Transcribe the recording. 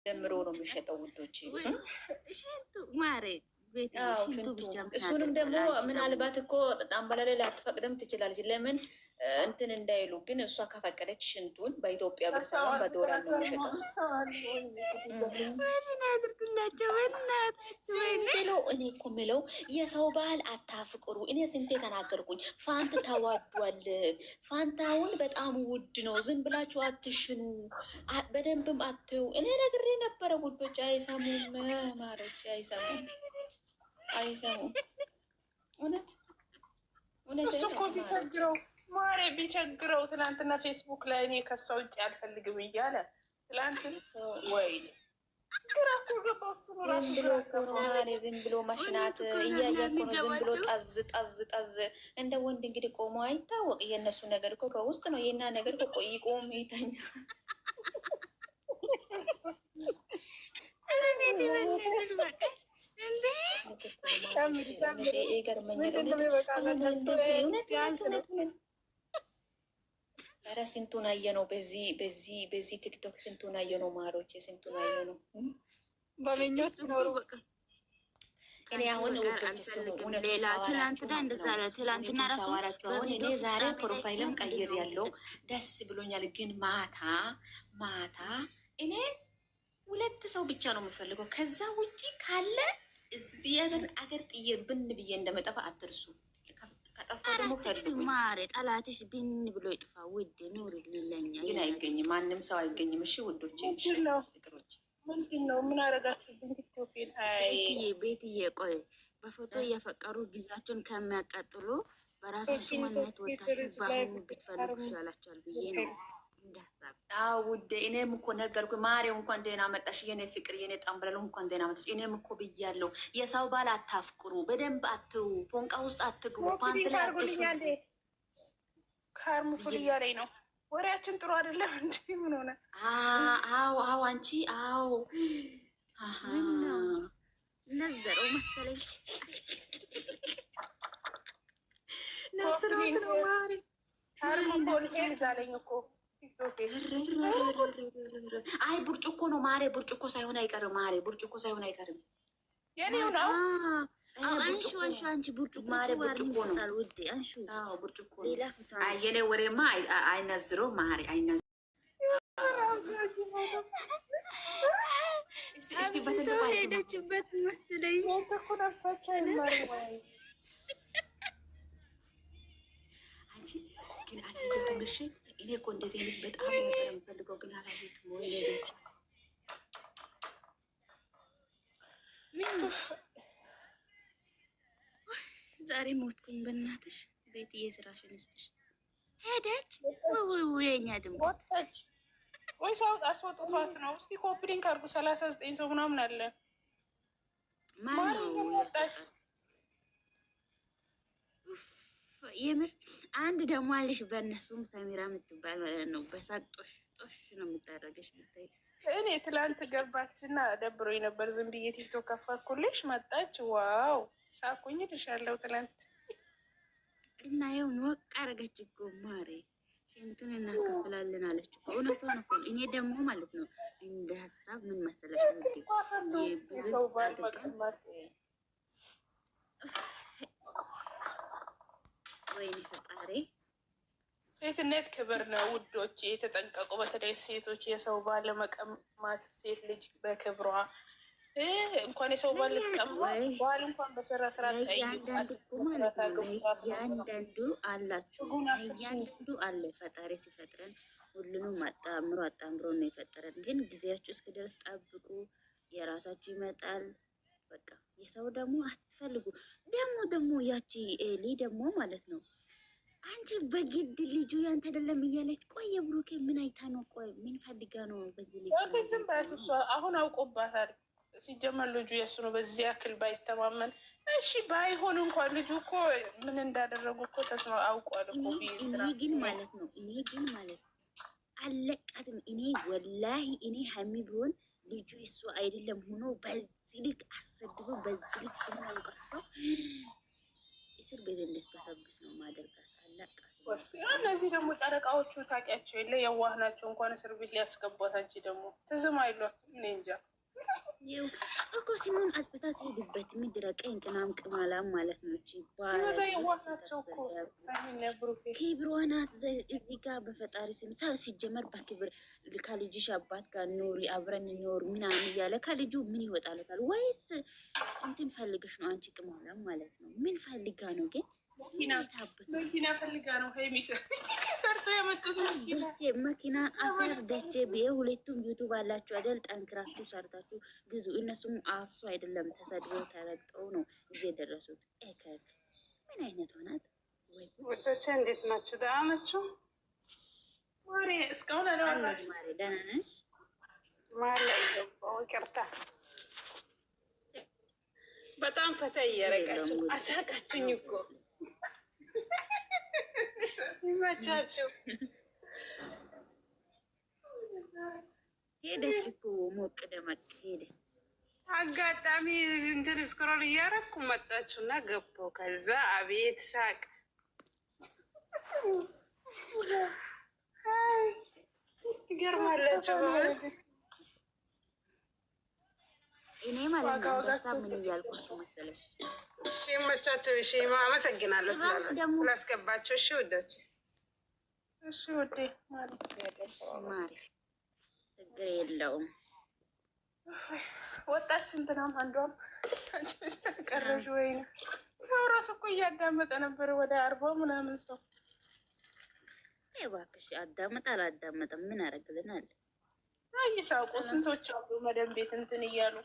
ደምሮ ነው የሚሸጠው ውዶች። ሽንቱ ማሬ ቤት ሽንቱ ብቻ እሱንም ደግሞ ምናልባት እኮ ጠምበለሌ ላትፈቅድም ትችላለች። ለምን እንትን እንዳይሉ ግን እሷ ከፈቀደች ሽንቱን በኢትዮጵያ ብር ሳይሆን በዶላር ነው የሚሸጠው። እኔ እኮ የምለው የሰው ባህል አታፍቅሩ። እኔ ስንቴ ተናገርኩኝ። ፋንት ተዋዷል። ፋንታውን በጣም ውድ ነው። ዝም ብላችሁ አትሽኑ፣ በደንብም አትዩ። እኔ ነግሬ ነበረ ውዶች። አይሰሙም፣ ማሮች አይሰሙም፣ አይሰሙም። እውነት እውነት እሱ እኮ ቢቸግረው ማሬ ቢቸግረው ትናንትና ፌስቡክ ላይ እኔ ከሷ ውጭ አልፈልግም እያለ ትላንት ወይ ግራ እኮ ገባው። እሱ ዝም ብሎ መሽናት እያየ እኮ ነው። ዝም ብሎ ጠዝ ጠዝ ጠዝ እንደ ወንድ እንግዲህ ቆሞ አይታወቅ። የእነሱ ነገር እኮ በውስጥ ነው። የና ነገር እኮ ቆይቆም ይተኛ ኧረ ስንቱን አየነው በዚህ ቲክቶክ ስንቱን አየነው ማሮች፣ ስንቱን አየነው። በምኞት ኖሩ በቃ እኔ አሁን ውዶች ስሙ ሳዋራቸው አሁን እኔ ዛሬ ፕሮፋይልም ቀይር ያለው ደስ ብሎኛል። ግን ማታ እኔ 2 ሰው ብቻ ነው የምፈልገው። ከዛ ውጪ ካለ እዚህ አገር ጥዬ ብን ብዬ እንደመጠፋ አትርሱ። ከጠፋ ደግሞ ፈልጉ ማሬ። ጠላትሽ ብን ብሎ ይጥፋ ውድ ኑር ሊለኛ ግን አይገኝም። ማንም ሰው አይገኝም። እሺ ውዶች ፍቅሮች ምንድን ነው ምን አረጋችሁብን? ቲክቶክን ቤትዬ ቆይ በፎቶ እየፈቀሩ ጊዜያቸውን ከሚያቃጥሉ በራሳችሁ ማንነት ወታችሁ በአሁኑ ብትፈልጉ ይሻላችኋል ብዬ ነው እንዳሳብ። ውዴ እኔም እኮ ነገርኩ። ማሬው እንኳን ደህና መጣሽ የኔ ፍቅር፣ የኔ ጠንብለሉ እንኳን ደህና መጣሽ። እኔም እኮ ብያለሁ፣ የሰው ባል አታፍቅሩ፣ በደንብ አትዩ፣ ፎንቃ ውስጥ አትግቡ፣ ፋንት ላይ አትሹ። ካርሙ ፉል እያለኝ ነው። ወሬያችን ጥሩ አይደለም እንዴ? ምን ሆነ? አዎ አንቺ ነዘሮ መሰለኝ ነስራት ነው ማሪ። ካርሙ ፉል ሄልዛለኝ እኮ አይ ብርጭቆ ነው ማሬ፣ ብርጭቆ ሳይሆን አይቀርም ማሬ፣ ብርጭቆ ሳይሆን አይቀርም። የኔው ነው አንሹ አንቺ ብርጭቆ ማሬ፣ ብርጭቆ ነው ውዴ፣ አንሹ ብርጭቆ ነው። የኔ ወሬማ አይነዝረው ማሬ፣ አይነዝረው። እስቲ በትልቁ ሄደችበት መስለኝ እኮ ነፍሳቸው አይማር ወይ አንቺ ግን አላየሁትም። እሺ እኔ እኮ እንደዚህ አይነት በጣም ነበር የምፈልገው ግን አላየሁትም። ወይ ቤት ዛሬ ሞትኩኝ በእናትሽ። ቤት እየስራሽን ስትሽ ሄደች የኛ ድምፅ ወጣች ወይ ሰው አስወጥቷት ነው። እስቲ ኮፒሊንግ አድርጉ። 39 ሰው ምናምን አለ። ማነው ወጣሽ? የምር አንድ ደግሞ አለሽ። በእነሱም ሰሚራ የምትባል ማለት ነው። በሳቅ ጦሽ ነው የምታደርገሽ። ብታይ እኔ ትላንት ገባችና ደብሮኝ ነበር። ዝም ብዬ ቲክቶክ ከፈትኩልሽ መጣች። ዋው ሳኩኝ ልሻለሁ ትላንት እና ይኸው ወቅ አደረገች እኮ ማሬ። ሽንቱን እናከፍላለን አለች። እውነቷን እኮ እኔ ደግሞ ማለት ነው እንደ ሀሳብ ምን መሰለሽ ሰው ባል መቀማት ወይኔ ፈጣሪ። ሴትነት ክብር ነው ውዶች፣ የተጠንቀቁ። በተለይ ሴቶች የሰው ባል ለመቀማት ሴት ልጅ በክብሯ እንኳን የሰው ባል ልትቀማ ባል እንኳን በሰራ ስራ እያንዳንዱ ማለት ነው። እያንዳንዱ አላችሁ፣ እያንዳንዱ አለ። ፈጣሪ ሲፈጥረን ሁሉንም አጣምሮ ነው የፈጠረን። ግን ጊዜያችሁ እስኪደርስ ጠብቁ፣ የራሳችሁ ይመጣል። በቃ የሰው ደግሞ አትፈልጉ። ደግሞ ያቺ ኤሊ ደግሞ ማለት ነው አንቺ በግድ ልጁ ያንተ አይደለም እያለች ቆይ፣ የብሩኬ ምን አይታ ነው? ቆይ ምን ፈልጋ ነው? በዚህ ልጅ ዝም በያት። እሷ አሁን አውቆባታል። ሲጀመር ልጁ የእሱ ነው። በዚህ ያክል ባይተማመን እሺ፣ ባይሆን እንኳን ልጁ እኮ ምን እንዳደረጉ እኮ ተስማ አውቋል እኮ። እኔ ግን ማለት አለቃትም። እኔ ወላሂ እኔ ሀሚ ቢሆን ልጁ እሱ አይደለም ሆኖ በዚህ ልክ አሰድቦ በዚህ ልክ ስሙ አውቃቸው እስር ቤት እንድትበሰብስ ነው ማደርጋት። አለቃት እነዚህ ደግሞ ጨረቃዎቹ ታውቂያቸው የለ የዋህ ናቸው። እንኳን እስር ቤት ሊያስገቧት አንቺ ደግሞ ትዝም አይሏት። እኔ እንጃ እኮ ሲሞን አጽታት ሄዱበት ምድረ ቀኝ ቅናም ቅማላም ማለት ነው። በዛ የዋህ ናቸው እኮ ክብሯን እዚህ ጋር በፈጣሪ ስም ሰው ሲጀመር በክብር ከልጅሽ አባት ጋር ኖሪ አብረን ኖር ምናምን እያለ ከልጁ ምን ይወጣለታል? ወይስ እንትን ፈልገሽ ነው አንቺ ቅማላም ማለት ነው? ምን ፈልጋ ነው ግን? መኪና ፈልጋ ነው ሰርቶ ያመጡት መኪና አፈር ደቼ ብዬ ሁለቱም ዩቱብ አላችሁ አይደል? ጠንክራችሁ ሰርታችሁ ግዙ። እነሱም አፍሶ አይደለም ተሰድበው ተረግጠው ነው እዚህ የደረሱት። ኤከክ ምን አይነት ሆናት? ወዶቼ እንዴት ናችሁ? ደህና ናችሁ? ማሬ እስካሁን አለዋላሽ ማሬ ደህና ነሽ? ማለ ይገባው ይቅርታ፣ በጣም ፈታ እያረጋችሁ አሳቃችሁኝ እኮ ይመቻችሁ። ሄደች እኮ ሞቅ ደመቅ ሄደች። አጋጣሚ እንትን ስክሮል እያረኩ መጣችሁና ገባሁ። ከዛ አቤት ሳቅ ይገርማላችሁ። እኔ ማለት ነው ደስታ ምን እያልኳችሁ መሰለሽ? እሺ ይመቻችሁ። እሺ አመሰግናለሁ ስላስገባችሁ። እሺ ወዶች፣ እሺ ወዴ ማለት ማሪ ችግር የለውም። ወጣች እንትናም አንዷም ቀረሽ ወይ ነው። ሰው ራሱ እኮ እያዳመጠ ነበር። ወደ 40 ምናምን ሰው እባክሽ አዳመጣ አላዳመጠም ምን ያደርግልናል? አይሳቁ። ስንቶች አሉ መደም ቤት እንትን እያሉ